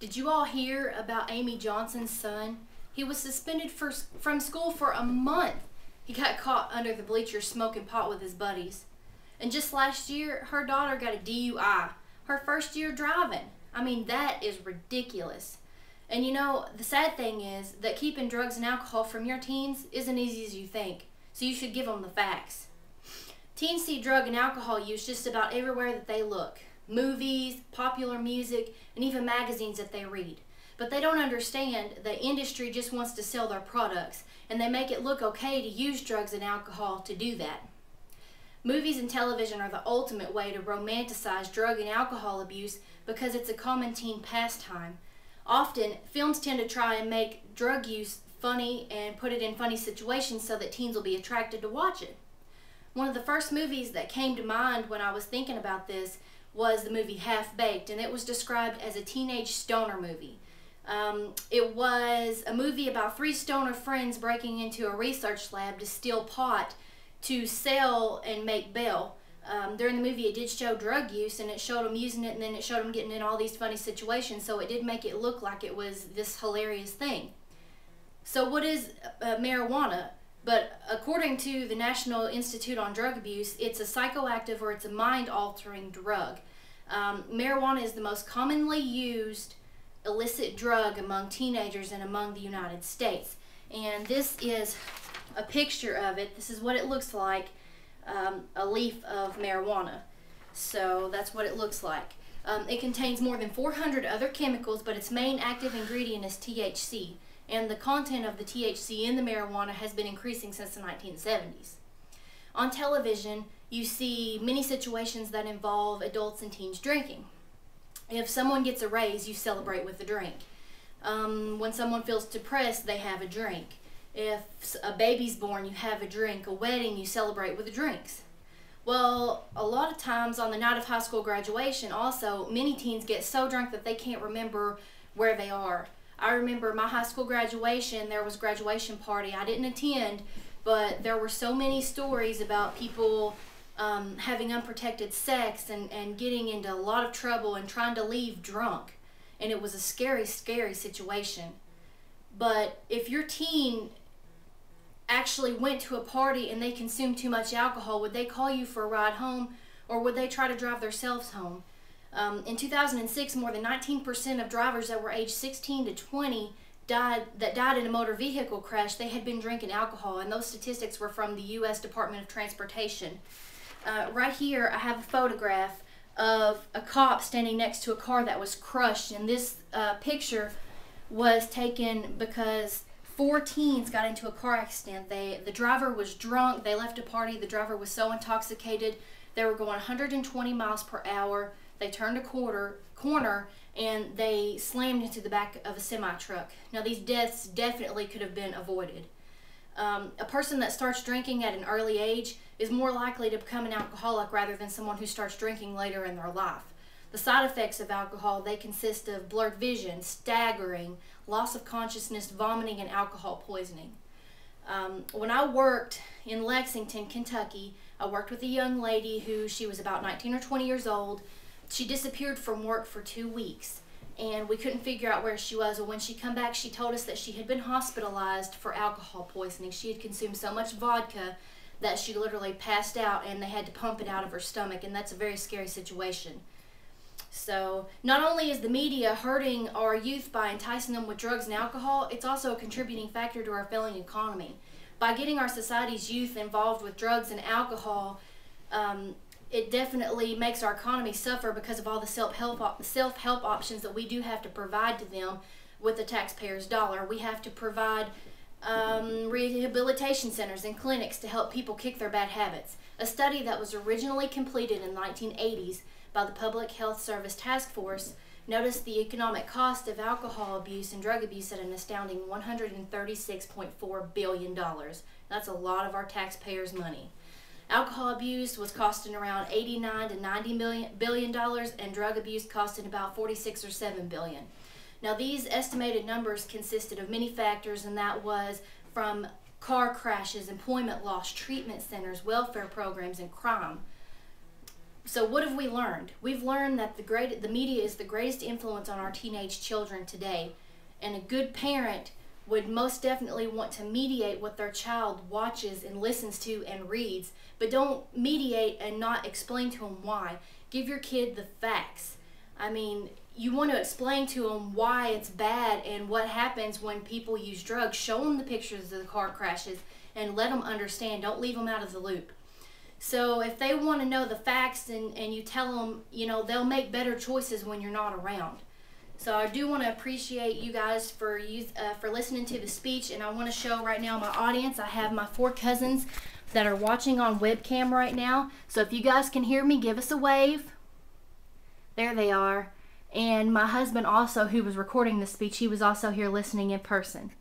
Did you all hear about Amy Johnson's son? He was suspended from school for a month. He got caught under the bleachers smoking pot with his buddies. And just last year, her daughter got a DUI, her first year driving. I mean, that is ridiculous. And you know, the sad thing is that keeping drugs and alcohol from your teens isn't easy as you think, so you should give them the facts. Teens see drug and alcohol use just about everywhere that they look. Movies, popular music, and even magazines that they read. But they don't understand that industry just wants to sell their products, and they make it look okay to use drugs and alcohol to do that. Movies and television are the ultimate way to romanticize drug and alcohol abuse because it's a common teen pastime. Often, films tend to try and make drug use funny and put it in funny situations so that teens will be attracted to watch it. One of the first movies that came to mind when I was thinking about this was the movie Half-Baked, and it was described as a teenage stoner movie. It was a movie about three stoner friends breaking into a research lab to steal pot to sell and make bail. During the movie, it did show drug use, and it showed them using it, and then it showed them getting in all these funny situations, so it did make it look like it was this hilarious thing. So what is marijuana? But according to the National Institute on Drug Abuse, it's a psychoactive or it's a mind-altering drug. Marijuana is the most commonly used illicit drug among teenagers and among the United States. And this is a picture of it. This is what it looks like, a leaf of marijuana. So that's what it looks like. It contains more than 400 other chemicals, but its main active ingredient is THC. And the content of the THC in the marijuana has been increasing since the 1970s. On television, you see many situations that involve adults and teens drinking. If someone gets a raise, you celebrate with a drink. When someone feels depressed, they have a drink. If a baby's born, you have a drink. A wedding, you celebrate with the drinks. Well, a lot of times on the night of high school graduation also, many teens get so drunk that they can't remember where they are. I remember my high school graduation, there was a graduation party. I didn't attend, but there were so many stories about people having unprotected sex and getting into a lot of trouble and trying to leave drunk. And it was a scary, scary situation. But if your teen actually went to a party and they consumed too much alcohol, would they call you for a ride home, or would they try to drive themselves home? In 2006, more than 19% of drivers that were aged 16 to 20 died in a motor vehicle crash. They had been drinking alcohol, and those statistics were from the U.S. Department of Transportation. Right here, I have a photograph of a cop standing next to a car that was crushed, and this picture was taken because 4 teens got into a car accident. The driver was drunk. They left a party. The driver was so intoxicated. They were going 120 miles per hour. They turned a corner and they slammed into the back of a semi-truck. Now, these deaths definitely could have been avoided. A person that starts drinking at an early age is more likely to become an alcoholic rather than someone who starts drinking later in their life. The side effects of alcohol, they consist of blurred vision, staggering, loss of consciousness, vomiting, and alcohol poisoning. When I worked in Lexington, Kentucky, I worked with a young lady who, she was about 19 or 20 years old. She disappeared from work for 2 weeks, and we couldn't figure out where she was. Well, when she come back, she told us that she had been hospitalized for alcohol poisoning. She had consumed so much vodka that she literally passed out, and they had to pump it out of her stomach, and that's a very scary situation. So, not only is the media hurting our youth by enticing them with drugs and alcohol, it's also a contributing factor to our failing economy. By getting our society's youth involved with drugs and alcohol, it definitely makes our economy suffer because of all the self-help options that we do have to provide to them with the taxpayer's dollar. We have to provide rehabilitation centers and clinics to help people kick their bad habits. A study that was originally completed in the 1980s by the Public Health Service Task Force noticed the economic cost of alcohol abuse and drug abuse at an astounding $136.4 billion. That's a lot of our taxpayers' money. Alcohol abuse was costing around $89 to $90 billion, and drug abuse costing about $46 or $7 billion. Now, these estimated numbers consisted of many factors, and that was from car crashes, employment loss, treatment centers, welfare programs, and crime. So what have we learned? We've learned that the media is the greatest influence on our teenage children today, and a good parent would most definitely want to mediate what their child watches and listens to and reads, but don't mediate and not explain to them why. Give your kid the facts. I mean, you want to explain to them why it's bad and what happens when people use drugs. Show them the pictures of the car crashes and let them understand. Don't leave them out of the loop. So if they want to know the facts and you tell them, you know, they'll make better choices when you're not around. So I do want to appreciate you guys for listening to the speech, and I want to show right now my audience. I have my 4 cousins that are watching on webcam right now. So if you guys can hear me, give us a wave. There they are. And my husband also, who was recording the speech, he was also here listening in person.